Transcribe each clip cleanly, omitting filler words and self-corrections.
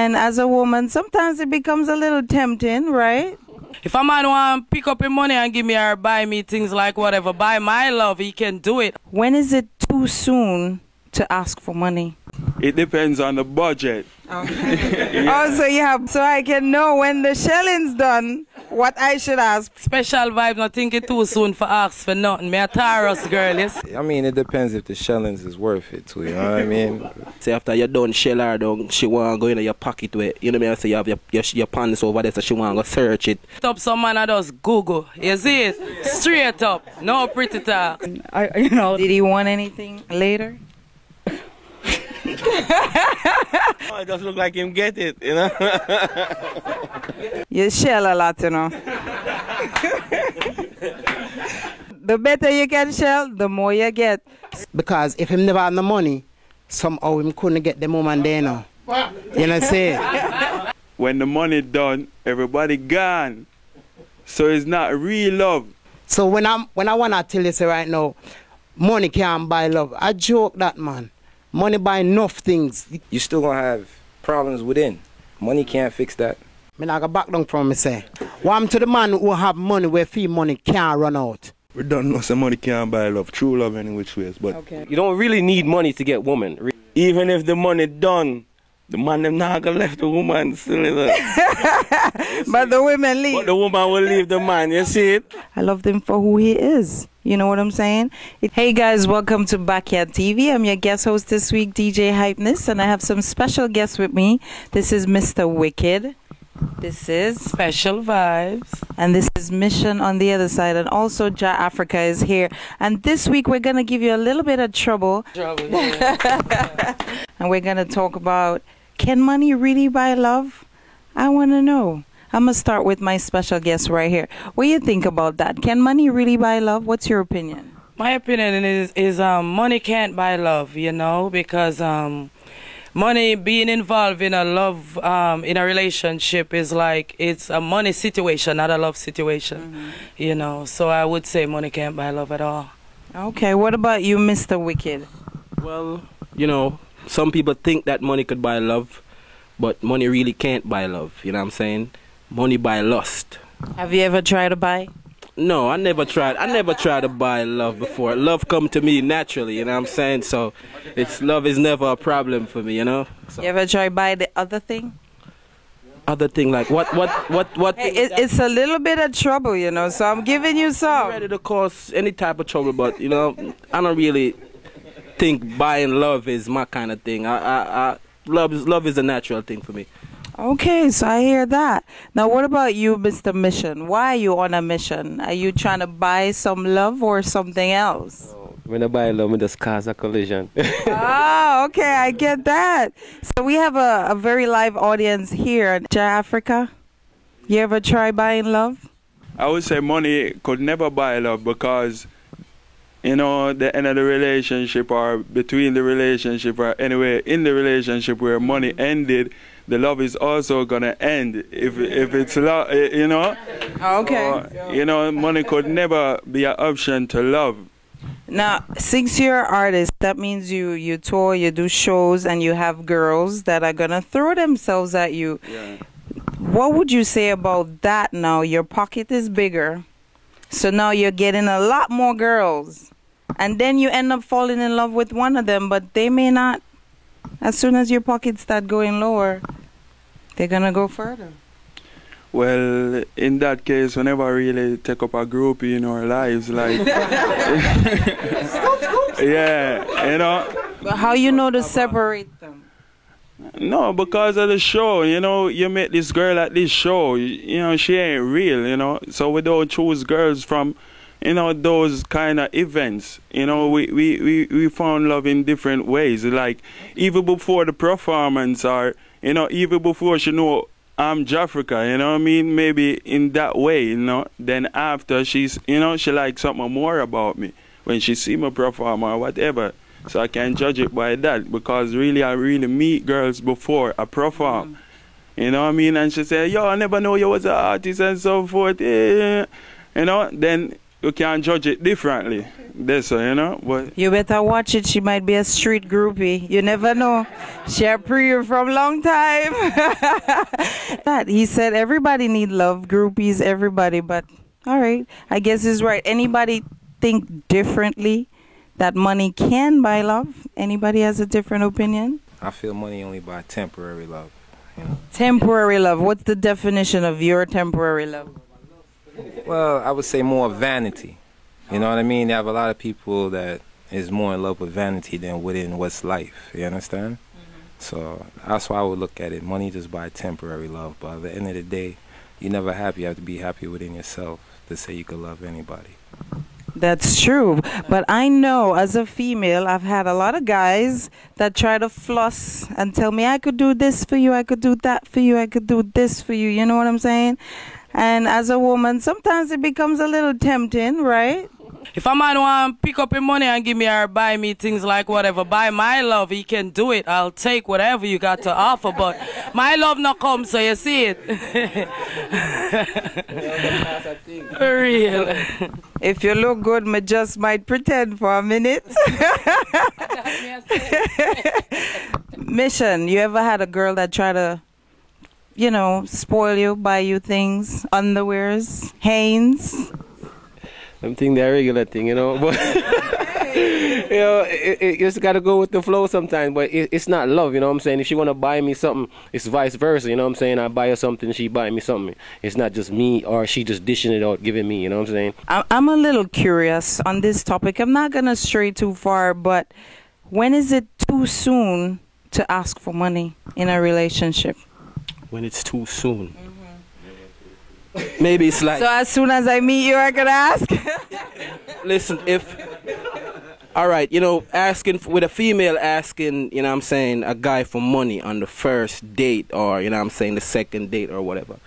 And as a woman, sometimes it becomes a little tempting, right? If a man want to pick up his money and give me or buy me things like whatever, buy my love, he can do it. When is it too soon to ask for money? It depends on the budget. Okay. Oh, so I can know when the shelling's done what I should ask. Special vibes, not think it too soon for ask for nothing. Me a Taurus girl, yes? I mean, it depends if the shellings is worth it too, you know what I mean? Say after you done shell her down, she want to go in your pocket where, you know what I mean? Say you have your pants over there, so she want to go search it. Stop some man that does Google, you see it? Straight up, no pretty talk. Did he want anything later? Oh, it doesn't look like him get it, you know? You shell a lot, you know. The better you can shell, the more you get. Because if him never had no money, somehow him couldn't get the woman there now. You know what I'm saying? When the money done, everybody gone. So it's not real love. So when I want to tell you say right now, money can't buy love. I joke that, man. Money buy enough things. You still gonna have problems within. Money can't fix that. Me not go back down from me say. What to the man who have money where fee money can't run out? We don't know some money can't buy love. True love any which ways. But okay. You don't really need money to get woman. Even if the money done, the man them not gonna left the woman still. But the women leave. But the woman will leave the man, you see it? I love him for who he is. You know what I'm saying? Hey guys, welcome to Backyard TV. I'm your guest host this week, DJ Hypeness, and I have some special guests with me. This is Mr. Wicked. This is Special Vibes. And this is Mission on the other side. And also Ja Africa is here. And this week we're going to give you a little bit of trouble. Yeah. And we're going to talk about, can money really buy love? I want to know. I'm going to start with my special guest right here. What do you think about that? Can money really buy love? What's your opinion? My opinion is money can't buy love, you know, because money being involved in a love, in a relationship is like, it's a money situation, not a love situation, you know. So I would say money can't buy love at all. Okay, what about you, Mr. Wicked? Well, you know, some people think that money could buy love, but money really can't buy love, you know what I'm saying? Money buy lust. Have you ever tried to buy? No, I never tried to buy love before. Love come to me naturally, you know what I'm saying? So love is never a problem for me, you know? So. You ever try to buy the other thing? Other thing like what? Hey, it's a little bit of trouble, you know, so I'm giving you some. I'm ready to cause any type of trouble, but you know, I don't really think buying love is my kind of thing. Love is a natural thing for me. Okay, so I hear that. Now, what about you, Mr. Mission? Why are you on a mission? Are you trying to buy some love or something else? When I buy love, it just cause a collision. Oh, okay, I get that. So we have a very live audience here. Ja Africa, you ever try buying love? I would say money could never buy love because, you know, the end of the relationship or between the relationship or anyway in the relationship where money ended, the love is also gonna end if it's love, you know. Okay. You know, money could never be an option to love. Now, since you're an artist, that means you tour, you do shows, and you have girls that are gonna throw themselves at you. Yeah. What would you say about that now? Your pocket is bigger, so now you're getting a lot more girls, and then you end up falling in love with one of them, but they may not. As soon as your pockets start going lower, they're gonna go further. Well, in that case, we never really take up a groupie in our lives, like. Yeah, you know. But how you know to separate them? No, because of the show, you know. You met this girl at this show, you know, she ain't real, you know. So we don't choose girls from, you know, those kind of events. You know, we found love in different ways. Like, even before the performance or, you know, even before she know I'm Jafrica, you know what I mean? Maybe in that way, you know. Then after she's, you know, she likes something more about me when she see me perform or whatever. So I can judge it by that because really I really meet girls before I perform. You know what I mean? And she said, yo, I never know you was an artist and so forth. Yeah. You know, then you can't judge it differently. That's so, you know. But You better watch it. She might be a street groupie. You never know. She a pre from long time. That he said everybody need love, groupies, everybody. But all right, I guess he's right. Anybody think differently that money can buy love? Anybody has a different opinion? I feel money only buy temporary love. You know? Temporary love. What's the definition of your temporary love? Well, I would say more vanity. You know what I mean? You have a lot of people that is more in love with vanity than within what's life. You understand? So that's why I would look at it. Money just buy temporary love, but at the end of the day, you're never happy. You have to be happy within yourself to say you could love anybody. That's true. But I know as a female, I've had a lot of guys that try to floss and tell me, I could do this for you, I could do that for you, I could do this for you. You know what I'm saying? And as a woman, sometimes it becomes a little tempting, right? If a man want to pick up his money and give me or buy me things like whatever, buy my love, he can do it. I'll take whatever you got to offer, but my love not come, so you see it. For real. If you look good, me just might pretend for a minute. Mission, you ever had a girl that tried to, you know, spoil you, buy you things, underwears, Hanes? I'm thinking they're a regular thing, you know, but you know, you just gotta go with the flow sometimes. But it's not love, you know what I'm saying? If she wanna buy me something, it's vice versa, you know what I'm saying? I buy her something, she buy me something. It's not just me or she just dishing it out, giving me, you know what I'm saying? I'm a little curious on this topic. I'm not gonna stray too far, but when is it too soon to ask for money in a relationship? When it's too soon. Maybe it's like... So as soon as I meet you, I can ask? Listen, if... Alright, you know, asking... With a female asking, you know what I'm saying, a guy for money on the first date or, you know what I'm saying, the second date or whatever.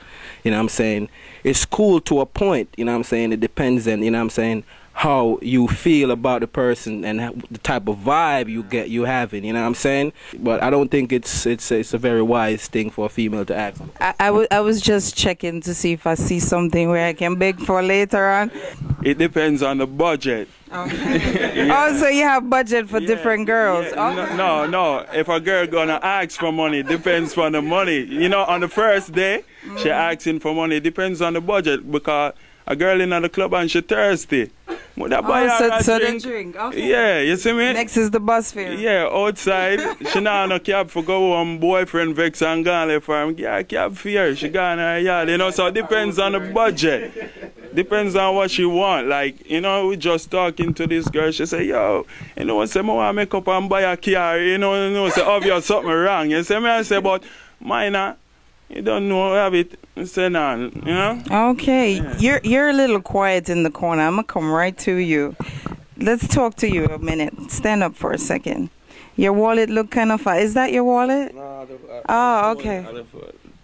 You know what I'm saying? It's cool to a point, you know what I'm saying? It depends on, you know what I'm saying, how you feel about the person and the type of vibe you having, you know what I'm saying? But I don't think it's a very wise thing for a female to ask. I was just checking to see if I see something where I can beg for later on. it depends on the budget. Okay. Oh, so you have budget for different girls? Yeah. Oh. No. If a girl gonna ask for money, depends on the money. You know, on the first day, she asking for money. Depends on the budget because a girl in the club and she thirsty. Would I buy her a drink? The drink. Okay. Yeah, you see me? Next is the bus fare. Yeah, outside. She not no cab for go home. Boyfriend vex and gone left for him. Yeah, cab fare. She gone her yard. You know, so it depends on the budget. Depends on what she want. Like, you know, we just talking to this girl. She say, yo, you know, say, I want to make up and buy a car. You know, say, obvious something wrong. You see me? I say, but minor. You don't know have it say on, you know? Okay. Yeah. You're a little quiet in the corner. I'm gonna come right to you. Let's talk to you a minute. Stand up for a second. Your wallet look kind of far. Is that your wallet? No, oh, okay.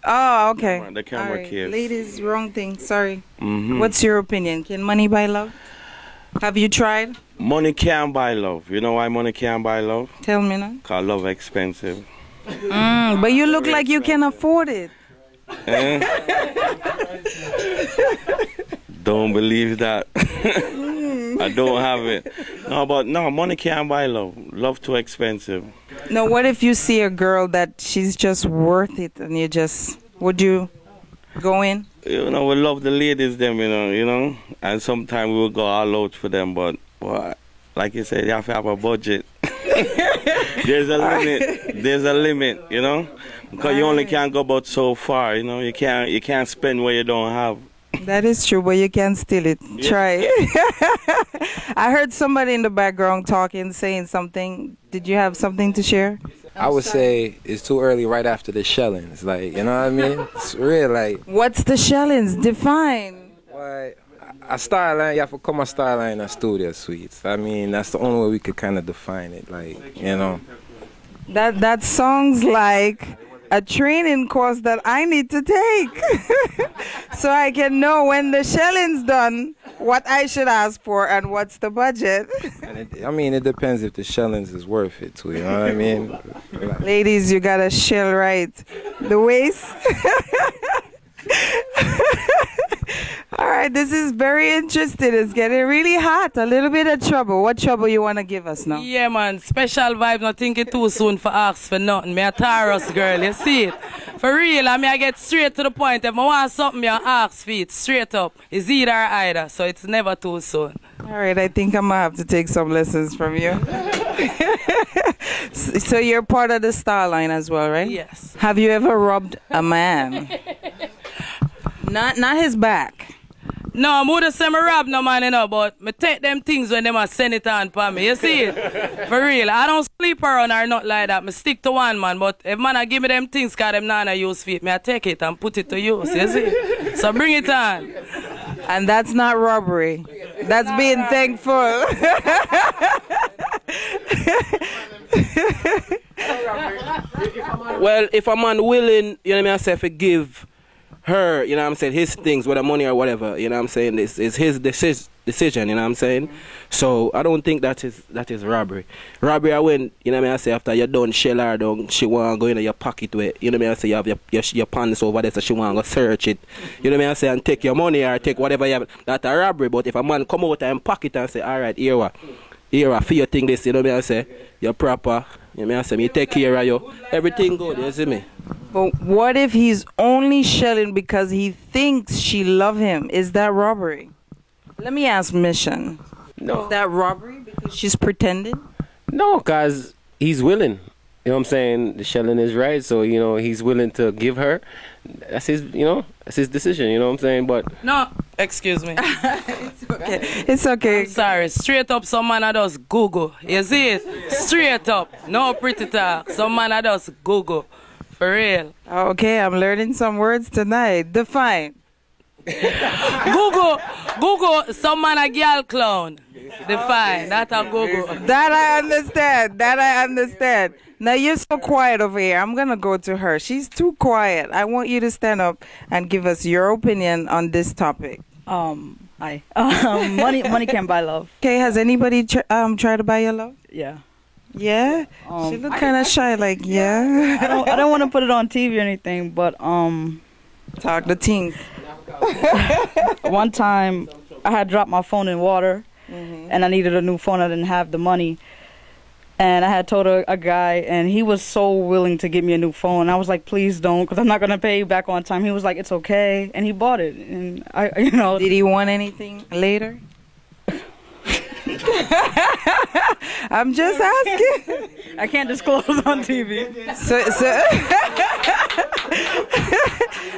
Oh, okay. The camera right. case. Ladies, wrong thing. Sorry. What's your opinion? Can money buy love? Have you tried? Money can't buy love. You know why money can't buy love? Tell me now. Because love expensive. But you look like you can afford it. Don't believe that. I don't have it. No, money can't buy love. Love too expensive. No, what if you see a girl that she's just worth it and would you go in? You know, we love the ladies them, you know, and sometimes we will go all out for them, but like you said, you have to have a budget. There's a limit, you know, because you only can go about so far, you know. You can't spend what you don't have. That is true, but you can steal it. Yeah. Try. I heard somebody in the background talking, saying something. Did you have something to share? I would say it's too early right after the shellings, like, you know what I mean? It's real, like. What's the shellings? Define. Like, a Starliner, you have to come a Starliner studio suites. I mean, that's the only way we could kind of define it, like, you know. That sounds like a training course that I need to take so I can know when the shelling's done what I should ask for and what's the budget. And I mean, it depends if the shellings is worth it too, you know what I mean? Like, ladies, you gotta shell right. The waist. All right, this is very interesting. It's getting really hot. A little bit of trouble. What trouble you want to give us now? Yeah, man. Special vibes. Not think it too soon for ask for nothing. Me a Taurus girl. You see it? For real. I get straight to the point. If I want something, me ask for it. Straight up. It's either or either. So it's never too soon. All right, I think I'm going to have to take some lessons from you. So you're part of the Starline as well, right? Yes. Have you ever robbed a man? Not his back. No, I wouldn't say me rob no man, you know, but me take them things when them a send it on for me. You see it? For real. I don't sleep around or not like that. Me stick to one man, but if man I give me them things cause them not use feet, me I take it and put it to use. You see? So bring it on. And that's not robbery. That's being thankful. Well, if a man willing, you know what I say, forgive her, you know what I'm saying, his things, whether money or whatever, you know what I'm saying, it's his decision, you know what I'm saying. So I don't think that is robbery. Robbery are when, you know what I say, after you're done shell her down, she want to go in your pocket with, you know what I say, you have your pants over there, so she want to go search it, you know what I say, and take your money or take whatever you have. That's a robbery. But if a man come out and pocket and say, all right, here, for your thing this, you know what I say, you're proper, you know what I say, me take care of you, everything good, you see me. But what if he's only shelling because he thinks she love him? Is that robbery? Let me ask Mission. No. Is that robbery because she's pretending? No, because he's willing. You know what I'm saying? The shelling is right, so, you know, he's willing to give her. That's his, you know, that's his decision, you know what I'm saying? But no, excuse me. It's okay. It's okay. I'm sorry. Straight up, some man I just Google. You see it? Straight up. No pretty talk. Some man I just Google. For real. Okay, I'm learning some words tonight. Define. Google, some man a girl clown. Define. That's a Google. That I understand. Now you're so quiet over here. I'm going to go to her. She's too quiet. I want you to stand up and give us your opinion on this topic. Hi. Money can't buy love. Okay, has anybody tried to buy your love? Yeah. Yeah? She look kind of shy, like, yeah. I don't want to put it on TV or anything, but talk the things. One time I had dropped my phone in water, and I needed a new phone. I didn't have the money, and I had told a guy, and he was so willing to get me a new phone. I was like, please don't, because I'm not gonna pay you back on time. He was like, it's okay, and he bought it. And I, you know. Did he want anything later? I'm just asking. I can't disclose on TV. So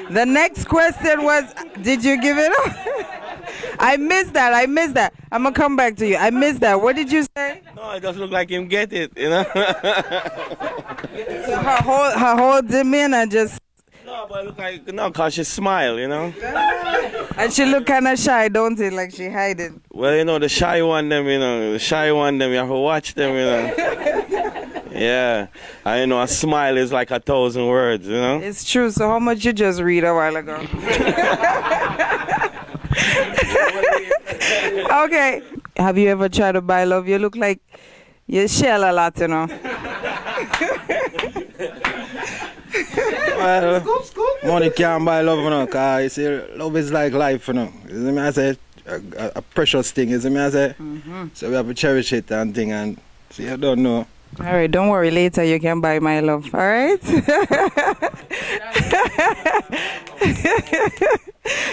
the next question was, did you give it up? I missed that. I'm going to come back to you. I missed that. What did you say? No, it doesn't look like him get it, you know. So her whole demeanor just... No, but it look like, no, because she smile, you know. And she look kind of shy, don't it? Like she hiding. Well, you know, the shy one them, you know. The shy one them, you have to watch them, you know. Yeah. And, you know, a smile is like 1,000 words, you know. It's true. So how much you just read a while ago? Okay. Have you ever tried to buy love? You look like you shell a lot, you know. Well, money can't buy love, you know, because love is like life, you know. You see me, I say, a precious thing, you see me, I say. So we have to cherish it and thing, and so you don't know. All right, don't worry, later you can buy my love, all right?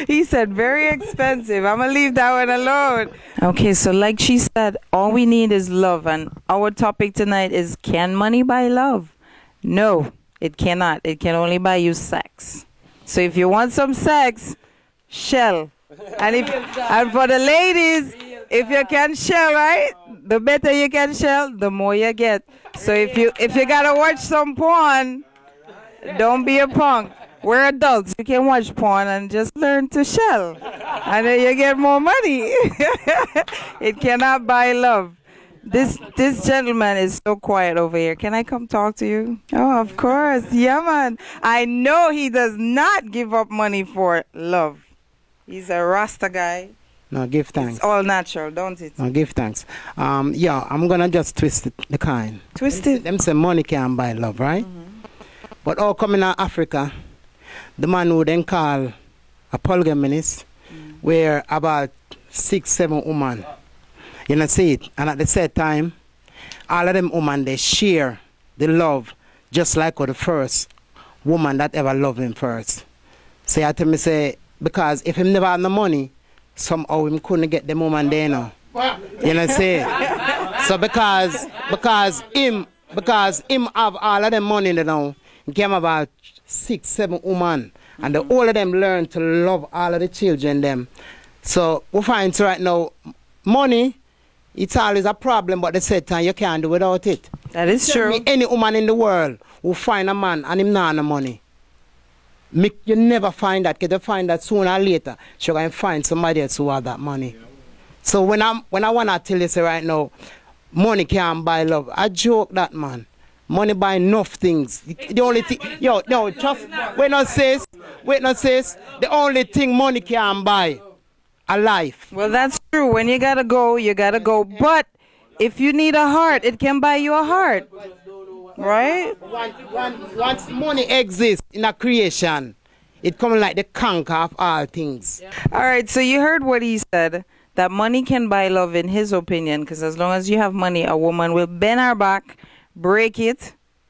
He said very expensive. I'm going to leave that one alone. Okay, so like she said, all we need is love, and our topic tonight is, can money buy love? No. It cannot. It can only buy you sex. So if you want some sex, shell. And for the ladies, if you can shell, right? The better you can shell, the more you get. So if you gotta watch some porn, don't be a punk. We're adults. You can watch porn and just learn to shell. And then you get more money. It cannot buy love. This gentleman is so quiet over here. Can I come talk to you? Oh, of course. Yeah, man. I know he does not give up money for love. He's a Rasta guy. No, give thanks. It's all natural, don't it? No, give thanks. Yeah, I'm going to just twist it, the kind. Twist it? Them say money can't buy love, right? But all coming out Africa, the man who then call a polygamist where about 6, 7 women, you know, see it. And at the same time, all of them women, they share the love just like the first woman that ever loved him first. So I tell me say, because if him never had no money, somehow him couldn't get the woman there now. You know say? So because him have all of them money now, he came about 6, 7 women. And all of them learn to love all of the children them. So we find right now, money, it's always a problem, but at the same time you can't do without it. That is true. Any woman in the world who find a man and him not have no money, you never find that, because you find that sooner or later, you're going to find somebody else who has that money. So when I want to tell you say right now, money can't buy love, I joke that, man. Money buy enough things. The only thing, just wait not says, the only thing money can buy, a life. Well, that's true. When you gotta go, you gotta go. But if you need a heart, it can buy you a heart, right? Once money exists in a creation, it comes like the conquer of all things. All right. So you heard what he said. That money can buy love, in his opinion, because as long as you have money, a woman will bend her back, break a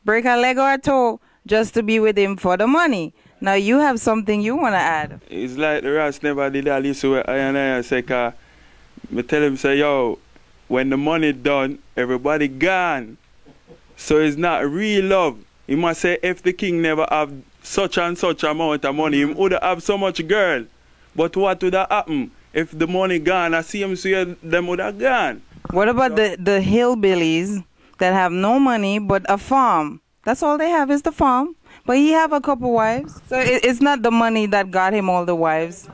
leg or a toe, just to be with him for the money. Now you have something you want to add. It's like the rats never did that. Listen what I say, cause me tell him say, yo, when the money done, everybody gone. So it's not real love. He must say, if the king never have such and such amount of money, he would have so much girl. But what would have happened? If the money gone, I see him say them would have gone. What about the hillbillies that have no money but a farm? That's all they have is the farm. But he have a couple wives. So it's not the money that got him all the wives.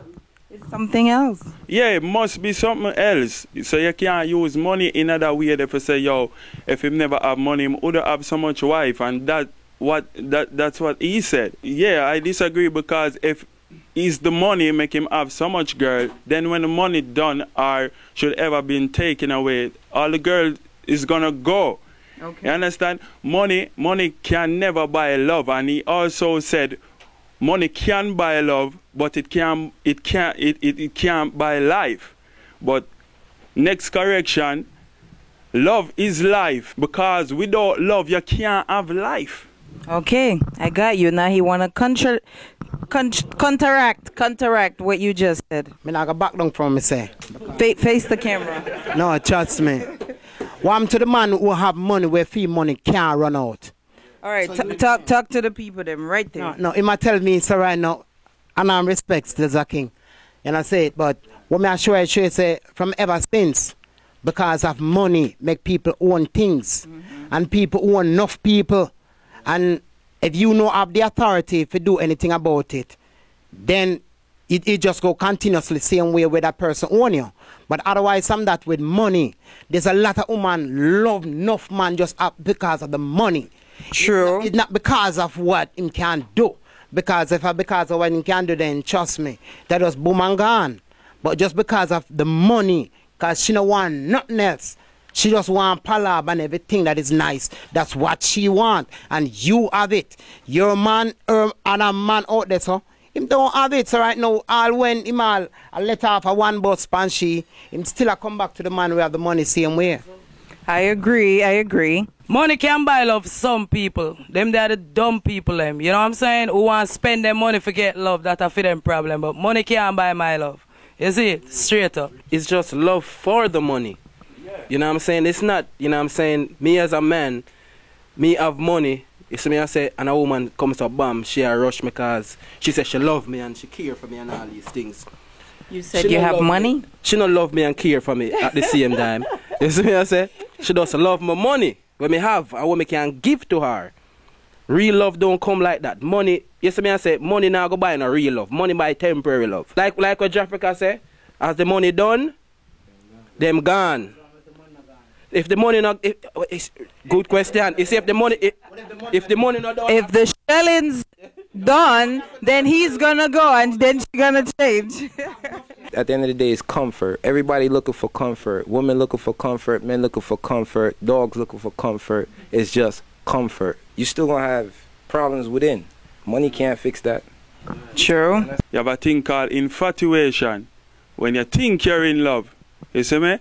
It's something else. Yeah, it must be something else. So you can't use money in another way to say, yo, if him never have money, he would have so much wife. And that's what he said. Yeah, I disagree, because if is the money make him have so much girl, then when the money done or should ever been taken away, all the girl is gonna go. Okay. You understand? Money can never buy love. And he also said money can buy love, but it can't buy life. But next correction, love is life, because without love you can't have life. Okay, I got you. Now he wanna counteract what you just said. Me not go back down from me say. Face the camera. No, trust me. I'm to the man who have money where fee money can't run out. All right, so talk to the people them right there. No, he might tell me so right now, and I'm respects to the king, and I say it, but what me I show you say from ever since, because of money make people own things, and people own enough people, and if you know have the authority to do anything about it, then it just go continuously same way where that person own you. But otherwise, some that with money, there's a lot of women love enough man just up because of the money. True. It's not because of what him can do. Because if because of what him can do, then trust me, that was boom and gone. But just because of the money, because she don't want nothing else. She just want palab and everything that is nice. That's what she want. And you have it. Your man and a man out there, so him don't have it. So right now, all when him all let off a one bus span him still a come back to the man who have the money same way. I agree. Money can buy love some people. Them they are the dumb people them. You know what I'm saying? Who want to spend their money for get love, that a for them problem. But money can't buy my love. You see it? Straight up. It's just love for the money. You know what I'm saying? It's not, you know what I'm saying, me as a man, me have money. You see me I say, and a woman comes to bam, she a rush me because she says she love me and she care for me and all these things. You said you have money? She don't love me and care for me at the same time. You see me I say? She does love my money, what me have and what me can give to her. Real love don't come like that. Money, you see me I say, money now go buy no real love. Money buy temporary love. Like what Jafrica say, as the money done, them gone. If the money not, good question. You see, if the money not done, if the shelling's done, then he's gonna go and then she's gonna change. At the end of the day, it's comfort. Everybody looking for comfort. Women looking for comfort. Men looking for comfort. Dogs looking for comfort. It's just comfort. You still gonna have problems within. Money can't fix that. True. You have a thing called infatuation. when you think you're in love. You see me?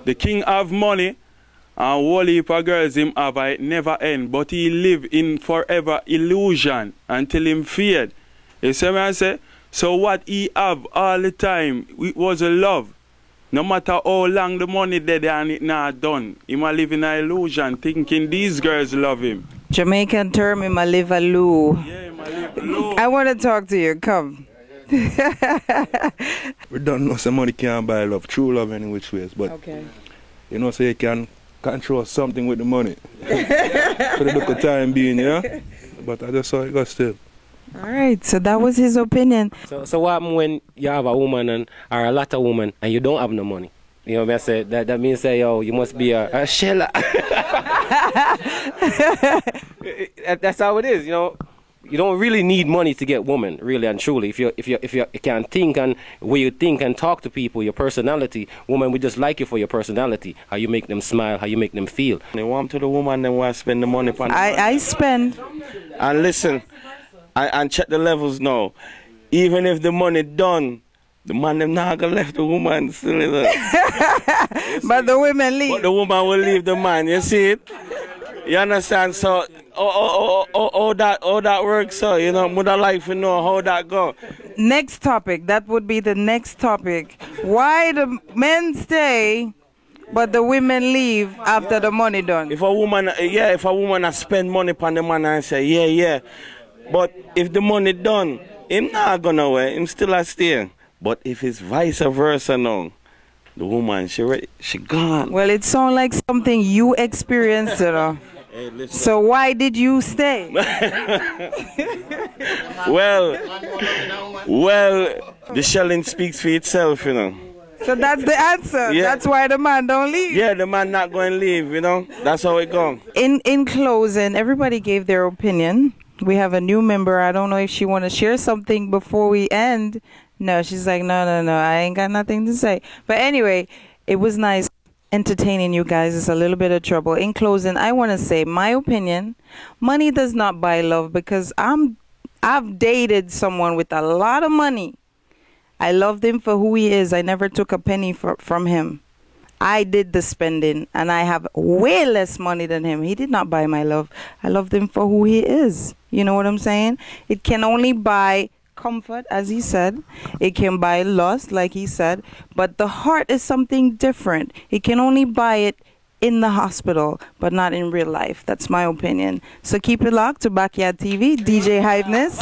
The king have money, and whole heap of girls him have, it never end. But he live in forever illusion until him feared. You see me I say? So what he have all the time, it was a love. No matter how long the money dead and it not done, he might live in an illusion thinking these girls love him. Jamaican term, him a live a loo. Yeah, he might live alone. I want to talk to you. Come. We don't know some money can't buy love, true love any which ways, but Okay. you know, so you can control something with the money. For the look of time being, yeah? But I just saw it go still. All right. So that was his opinion. So what happen when you have a woman or a lot of women and you don't have no money? You know what I say? That means say, yo, you must be a sheller. That's how it is, you know. You don't really need money to get women, really and truly. If you can think and where you think and talk to people, your personality, women would just like you for your personality, how you make them smile, how you make them feel. They want to the woman, they want to spend the money upon the man. I spend. And listen, and check the levels now. Even if the money done, the man them not gonna left the woman still. But the women leave. But the woman will leave the man. You see it? You understand? So, that works. So, you know, would I like to know how that go? Next topic. That would be the next topic. Why the men stay, but the women leave after the money done? If a woman has spend money upon the man and say, yeah. But if the money done, him not gonna away. Him still a stay. But if it's vice versa now, the woman, she gone. Well, it sounds like something you experienced, you know. Hey, so why did you stay? well, the shelling speaks for itself, you know. So that's the answer. Yeah. That's why the man don't leave. Yeah, the man not going to leave, you know. That's how it goes. In closing, everybody gave their opinion. We have a new member. I don't know if she want to share something before we end. No, she's like, no, I ain't got nothing to say. But anyway, it was nice entertaining you guys. It's a little bit of trouble. In closing, I want to say my opinion. Money does not buy love, because I've dated someone with a lot of money. I loved him for who he is. I never took a penny from him. I did the spending, and I have way less money than him. He did not buy my love. I loved him for who he is. You know what I'm saying? It can only buy comfort, as he said. It can buy lust, like he said. But the heart is something different. It can only buy it in the hospital, but not in real life. That's my opinion. So keep it locked to Backyard TV. DJ Hypeness.